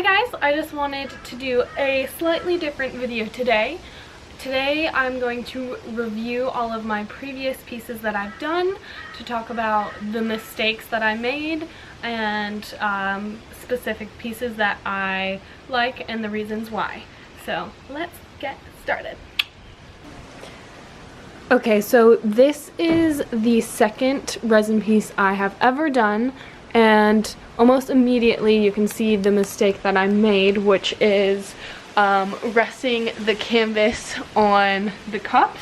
Hi guys, I just wanted to do a slightly different video today. Today I'm going to review all of my previous pieces that I've done, to talk about the mistakes that I made and specific pieces that I like and the reasons why. So let's get started. Okay, so this is the second resin piece I have ever done, and almost immediately you can see the mistake that I made, which is resting the canvas on the cups,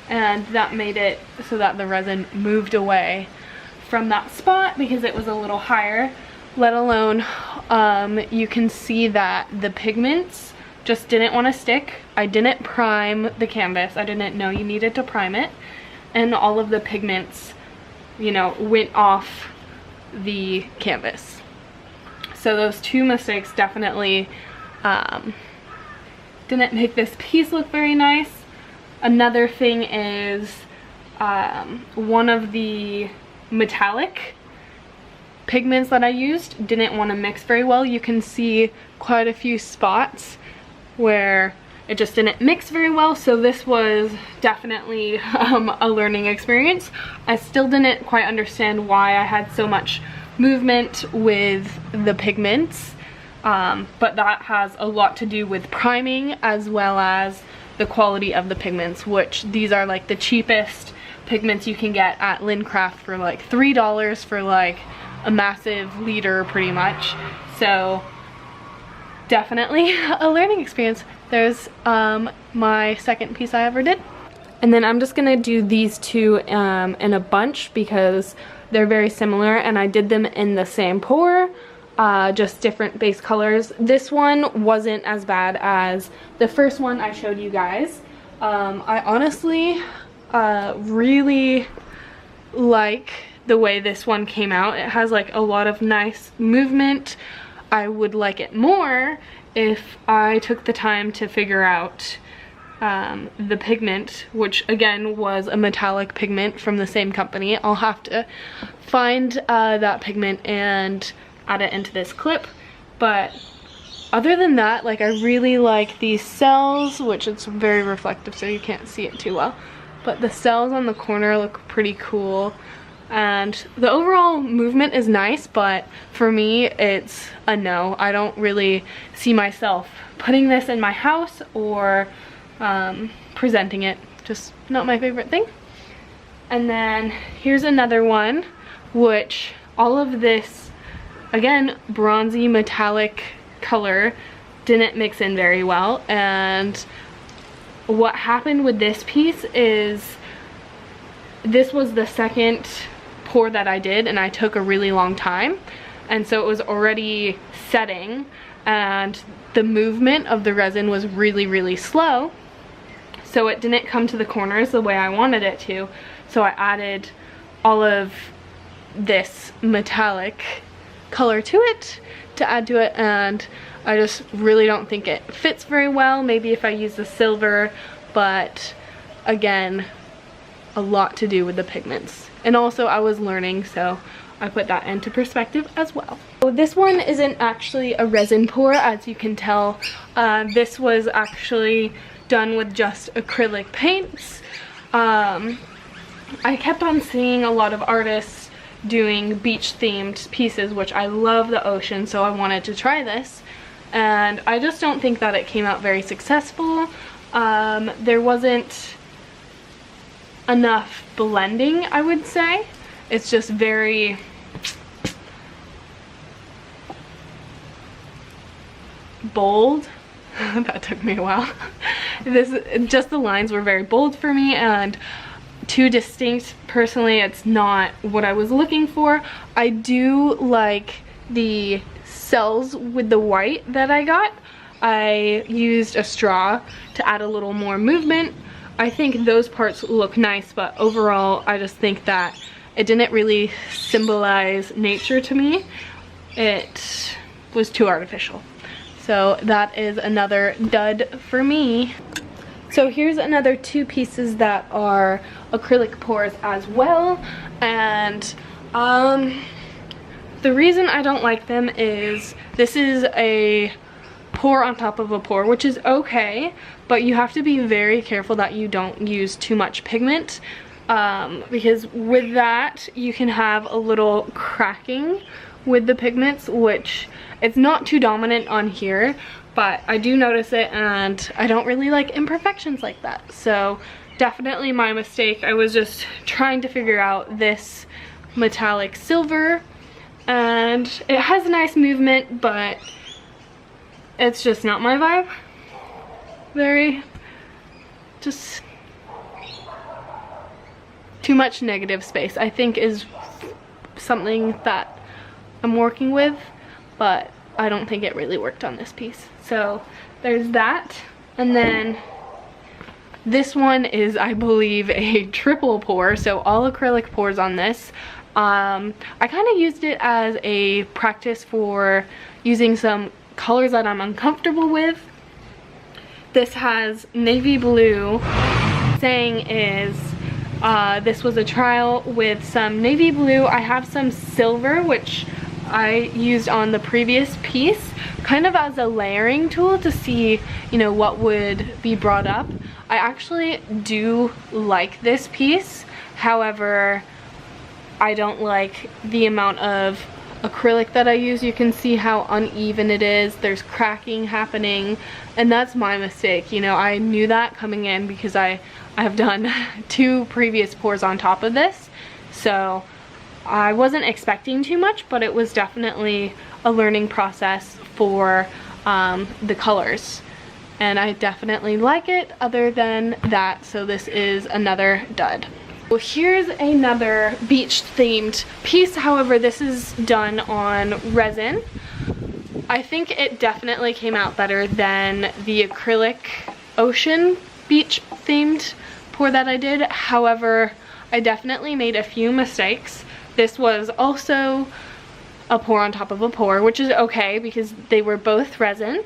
and that made it so that the resin moved away from that spot because it was a little higher. Let alone you can see that the pigments just didn't want to stick. I didn't prime the canvas. I didn't know you needed to prime it, and all of the pigments, you know, went off the canvas. So those two mistakes definitely didn't make this piece look very nice. Another thing is one of the metallic pigments that I used didn't want to mix very well. You can see quite a few spots where it just didn't mix very well, so this was definitely a learning experience. I still didn't quite understand why I had so much movement with the pigments, but that has a lot to do with priming as well as the quality of the pigments, which these are like the cheapest pigments you can get at Lincraft for like $3 for like a massive liter pretty much. So definitely a learning experience. There's my second piece I ever did. And then I'm just gonna do these two in a bunch because they're very similar, and I did them in the same pour, just different base colors. This one wasn't as bad as the first one I showed you guys. I honestly really like the way this one came out. It has like a lot of nice movement. I would like it more if I took the time to figure out the pigment, which again was a metallic pigment from the same company. I'll have to find that pigment and add it into this clip. But other than that, like, I really like these cells, which it's very reflective so you can't see it too well, but the cells on the corner look pretty cool. And the overall movement is nice, but for me it's a no. I don't really see myself putting this in my house or presenting it. Just not my favorite thing. And then here's another one, which all of this, again, bronzy metallic color didn't mix in very well. And what happened with this piece is this was the second pour that I did, and I took a really long time, and so it was already setting, and the movement of the resin was really slow, so it didn't come to the corners the way I wanted it to. So I added all of this metallic color to it to add to it, and I just really don't think it fits very well. Maybe if I use the silver, but again, a lot to do with the pigments. And also I was learning, so I put that into perspective as well. So this one isn't actually a resin pour, as you can tell. This was actually done with just acrylic paints. I kept on seeing a lot of artists doing beach themed pieces, which I love the ocean, so I wanted to try this. And I just don't think that it came out very successful. There wasn't enough blending, I would say. It's just very bold. That took me a while. Just the lines were very bold for me and too distinct. Personally, it's not what I was looking for. I do like the cells with the white that I got. I used a straw to add a little more movement. I think those parts look nice, but overall I just think that it didn't really symbolize nature to me. It was too artificial. So that is another dud for me. So here's another two pieces that are acrylic pours as well, and The reason I don't like them is this is a pour on top of a pour, which is okay, but you have to be very careful that you don't use too much pigment, because with that you can have a little cracking with the pigments, which it's not too dominant on here, but I do notice it, and I don't really like imperfections like that. So definitely my mistake. I was just trying to figure out this metallic silver, and it has a nice movement, but it's just not my vibe. Very, just too much negative space, I think, is something that I'm working with, but I don't think it really worked on this piece. So there's that. And then this one is, I believe, a triple pour, so all acrylic pours on this. I kind of used it as a practice for using some colors that I'm uncomfortable with. This has navy blue. Saying is this was a trial with some navy blue. I have some silver, which I used on the previous piece, kind of as a layering tool to see, you know, what would be brought up. I actually do like this piece, however, I don't like the amount of acrylic that I use. You can see how uneven it is. There's cracking happening, and that's my mistake. You know, I knew that coming in because I have done 2 previous pours on top of this, so I wasn't expecting too much, but it was definitely a learning process for the colors, and I definitely like it other than that. So this is another dud. Well, here's another beach themed piece. However, this is done on resin. I think it definitely came out better than the acrylic ocean beach themed pour that I did. However, I definitely made a few mistakes. This was also a pour on top of a pour, which is okay because they were both resin.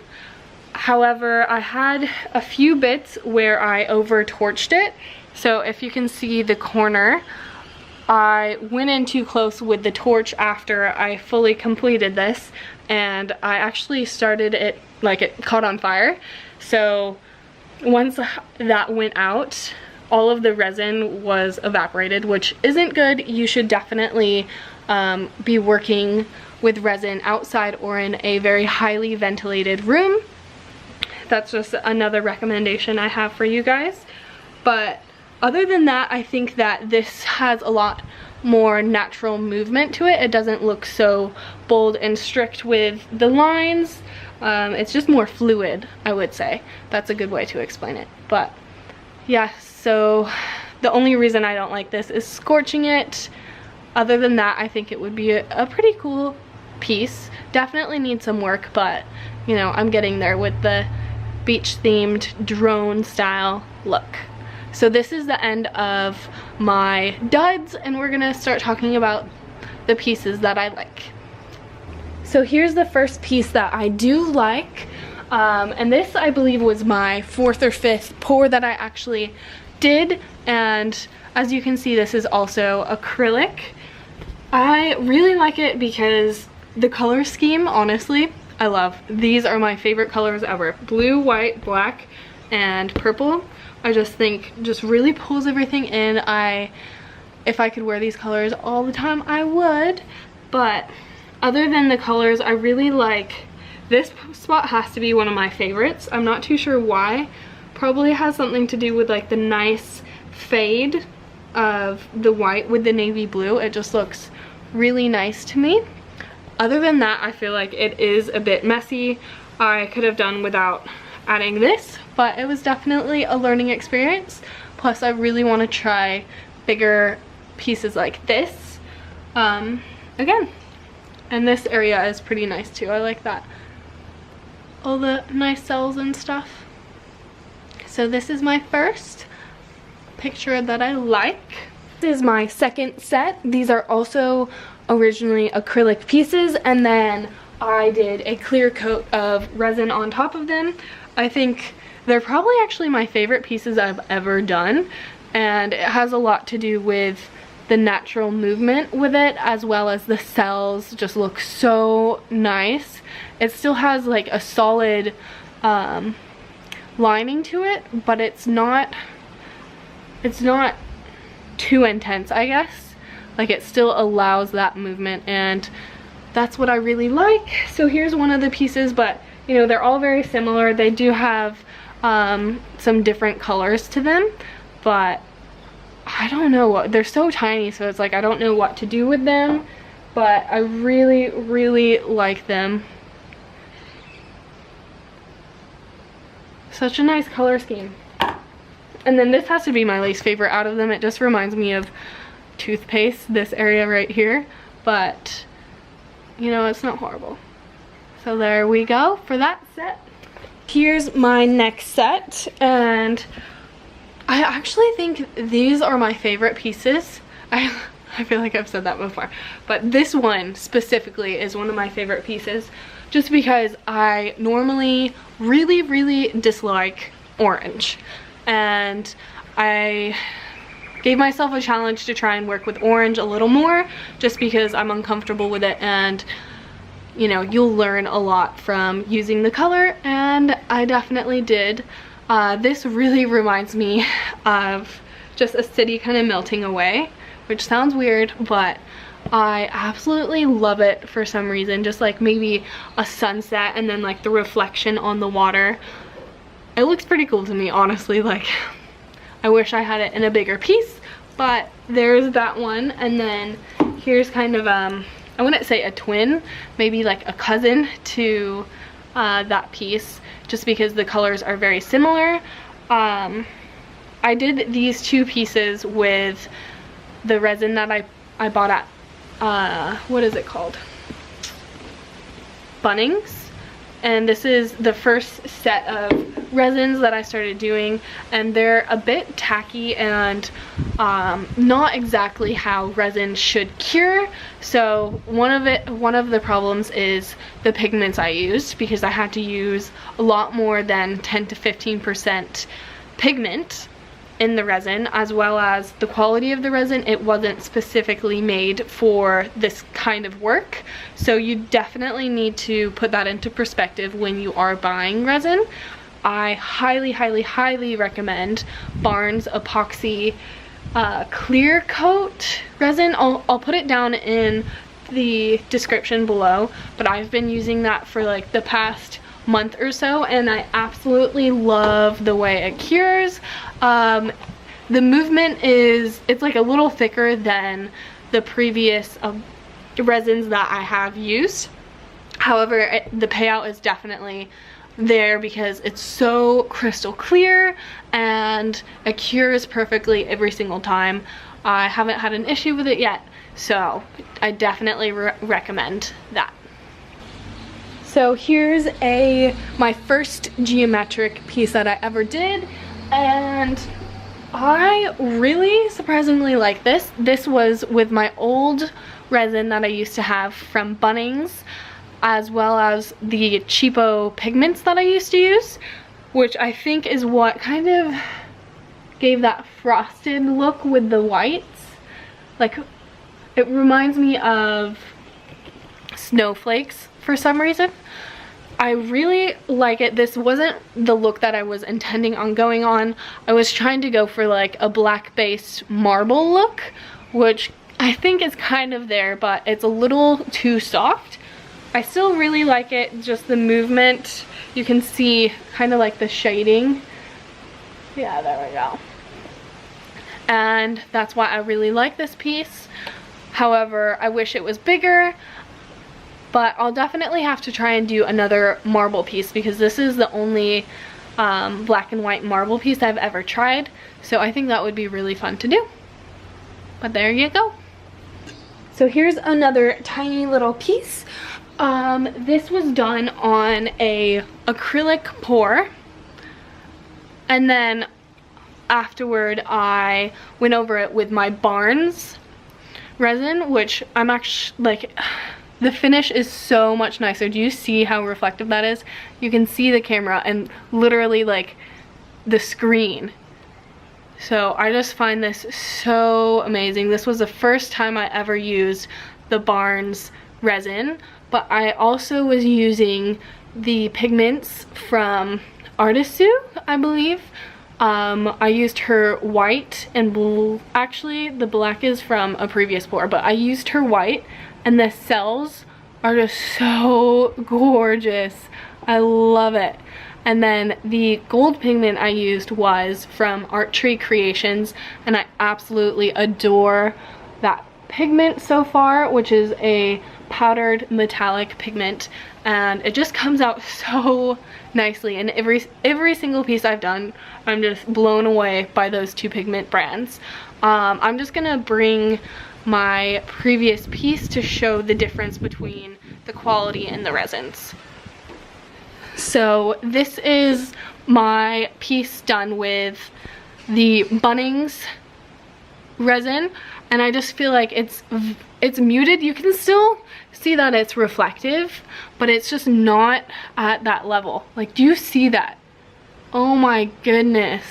However, I had a few bits where I over torched it. So if you can see the corner, I went in too close with the torch after I fully completed this, and I actually started it, like, it caught on fire. So once that went out, all of the resin was evaporated, which isn't good. You should definitely be working with resin outside or in a very highly ventilated room. That's just another recommendation I have for you guys. But other than that, I think that this has a lot more natural movement to it. It doesn't look so bold and strict with the lines. It's just more fluid, I would say. That's a good way to explain it. But yeah, so the only reason I don't like this is scorching it. Other than that, I think it would be a pretty cool piece. Definitely needs some work, but you know, I'm getting there with the beach themed drone style look. So this is the end of my duds, and we're gonna start talking about the pieces that I like. So here's the first piece that I do like, and this I believe was my 4th or 5th pour that I actually did, and as you can see, this is also acrylic. I really like it because the color scheme, honestly, I love. These are my favorite colors ever. Blue, white, black, and purple. I just think just really pulls everything in. If I could wear these colors all the time, I would. But other than the colors, I really like this spot. Has to be one of my favorites. I'm not too sure why. Probably has something to do with like the nice fade of the white with the navy blue. It just looks really nice to me. Other than that, I feel like it is a bit messy. I could have done without adding this, but it was definitely a learning experience. Plus, I really want to try bigger pieces like this again. And this area is pretty nice too. I like that. All the nice cells and stuff. So this is my first picture that I like. This is my second set. These are also originally acrylic pieces, and then I did a clear coat of resin on top of them. I think they're probably actually my favorite pieces I've ever done, and it has a lot to do with the natural movement with it, as well as the cells just look so nice. It still has like a solid lining to it, but it's not too intense, I guess. Like, it still allows that movement, and that's what I really like. So here's one of the pieces, but you know, they're all very similar. They do have some different colors to them, but I don't know what, they're so tiny, so it's like I don't know what to do with them, but I really, really like them. Such a nice color scheme. And then this has to be my least favorite out of them. It just reminds me of toothpaste, this area right here, but you know, it's not horrible. So there we go for that set. Here's my next set, and I actually think these are my favorite pieces. I feel like I've said that before, but this one specifically is one of my favorite pieces, just because I normally really, really dislike orange, and I gave myself a challenge to try and work with orange a little more, just because I'm uncomfortable with it, and you know, you'll learn a lot from using the color, and I definitely did. This really reminds me of just a city kind of melting away, which sounds weird, but I absolutely love it for some reason. Just like maybe a sunset and then like the reflection on the water. It looks pretty cool to me, honestly. Like, I wish I had it in a bigger piece, but there's that one. And then here's kind of I wouldn't say a twin, maybe like a cousin to that piece, just because the colors are very similar. I did these two pieces with the resin that I bought at, what is it called? Bunnings. And this is the first set of resins that I started doing, and they're a bit tacky and not exactly how resin should cure. So one of the problems is the pigments I used, because I had to use a lot more than 10 to 15% pigment in the resin, as well as the quality of the resin. It wasn't specifically made for this kind of work, so you definitely need to put that into perspective when you are buying resin. I highly, highly, highly recommend Barnes Epoxy clear coat resin. I'll put it down in the description below, but I've been using that for like the past month or so, and I absolutely love the way it cures. The movement it's like a little thicker than the previous resins that I have used. However, the payout is definitely there because it's so crystal clear and it cures perfectly every single time. I haven't had an issue with it yet, so I definitely recommend that. So here's my first geometric piece that I ever did, and I really surprisingly like this. This was with my old resin that I used to have from Bunnings, as well as the cheapo pigments that I used to use, which I think is what kind of gave that frosted look with the whites. Like, it reminds me of snowflakes for some reason. I really like it. This wasn't the look that I was intending on going on. I was trying to go for like a black based marble look, which I think is kind of there, but it's a little too soft. I still really like it, just the movement. You can see kind of like the shading. Yeah, there we go. And that's why I really like this piece. However, I wish it was bigger. But I'll definitely have to try and do another marble piece, because this is the only black and white marble piece I've ever tried. So I think that would be really fun to do. But there you go. So here's another tiny little piece. This was done on a acrylic pour. And then afterward I went over it with my Barnes resin, which I'm actually like... The finish is so much nicer. Do you see how reflective that is? You can see the camera and literally like the screen. So I just find this so amazing. This was the first time I ever used the Barnes resin, but I also was using the pigments from Artisu, I believe. I used her white and blue. Actually, the black is from a previous pour, but I used her white, and the cells are just so gorgeous. I love it. And then the gold pigment I used was from Art Tree Creations, and I absolutely adore that pigment so far, which is a powdered metallic pigment, and it just comes out so nicely. And every single piece I've done, I'm just blown away by those two pigment brands. I'm just gonna bring my previous piece to show the difference between the quality and the resins. So this is my piece done with the Bunnings resin, and I just feel like it's muted. You can still see that it's reflective, but it's just not at that level. Like, do you see that? Oh my goodness,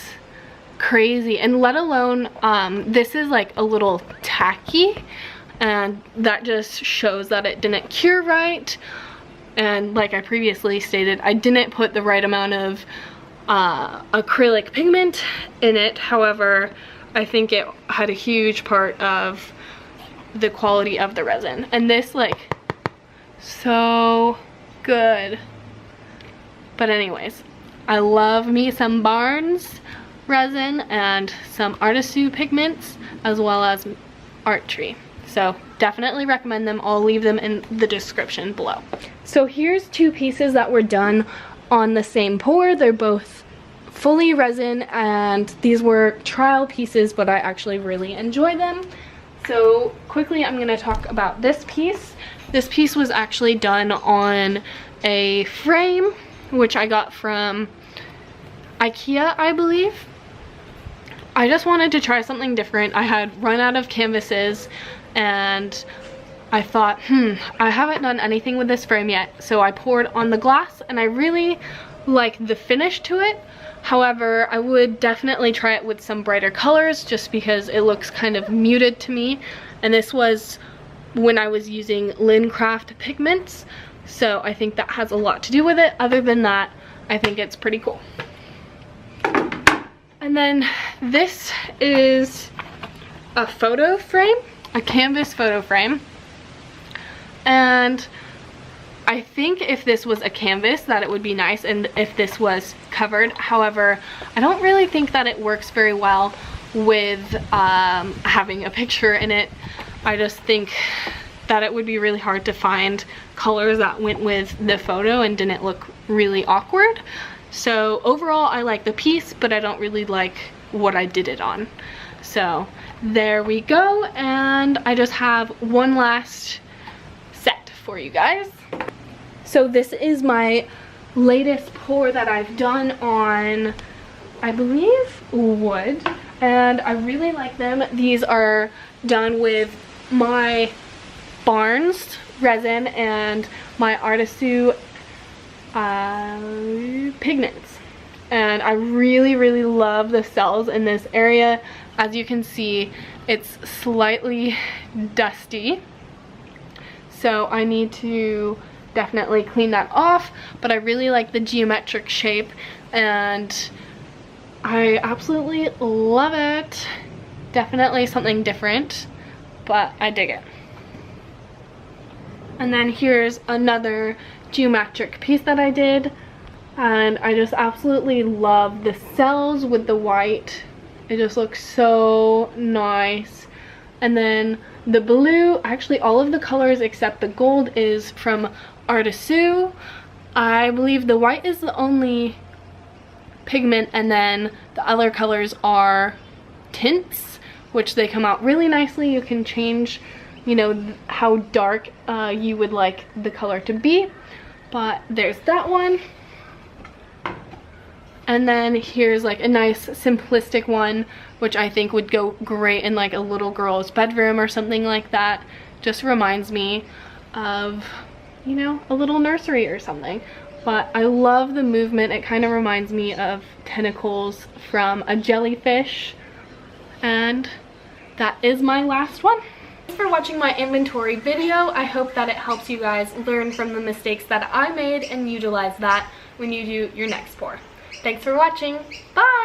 crazy. And let alone this is like a little tacky, and that just shows that it didn't cure right. And like I previously stated, I didn't put the right amount of acrylic pigment in it. However, I think it had a huge part of the quality of the resin. And this, like, so good. But anyways, I love me some Barnes resin and some Artisu pigments, as well as Art Tree. So definitely recommend them. I'll leave them in the description below. So here's two pieces that were done on the same pour. They're both fully resin, and these were trial pieces, but I actually really enjoy them. So quickly, I'm going to talk about this piece. This piece was actually done on a frame, which I got from IKEA, I believe. I just wanted to try something different. I had run out of canvases, and I thought, I haven't done anything with this frame yet. So I poured on the glass, and I really like the finish to it. However, I would definitely try it with some brighter colors, just because it looks kind of muted to me. And this was when I was using Lincraft pigments, so I think that has a lot to do with it. Other than that, I think it's pretty cool. And then this is a photo frame, a canvas photo frame. And I think if this was a canvas, that it would be nice, and if this was covered. However, I don't really think that it works very well with having a picture in it. I just think that it would be really hard to find colors that went with the photo and didn't look really awkward. So overall, I like the piece, but I don't really like what I did it on. So there we go, and I just have one last set for you guys. So this is my latest pour that I've done on, I believe, wood, and I really like them. These are done with my Barnes resin and my Artisu pigments, and I really love the cells in this area. As you can see, it's slightly dusty, so I need to definitely clean that off, but I really like the geometric shape, and I absolutely love it. Definitely something different, but I dig it. And then here's another geometric piece that I did, and I just absolutely love the cells with the white. It just looks so nice. And then the blue, actually all of the colors except the gold is from Artisu. I believe the white is the only pigment, and then the other colors are tints, which they come out really nicely. You can change, you know, how dark you would like the color to be. But there's that one. And then here's like a nice simplistic one, which I think would go great in like a little girl's bedroom or something like that. Just reminds me of, you know, a little nursery or something. But I love the movement. It kind of reminds me of tentacles from a jellyfish And that is my last one. Thanks for watching my inventory video. I hope that it helps you guys learn from the mistakes that I made and utilize that when you do your next pour. Thanks for watching. Bye!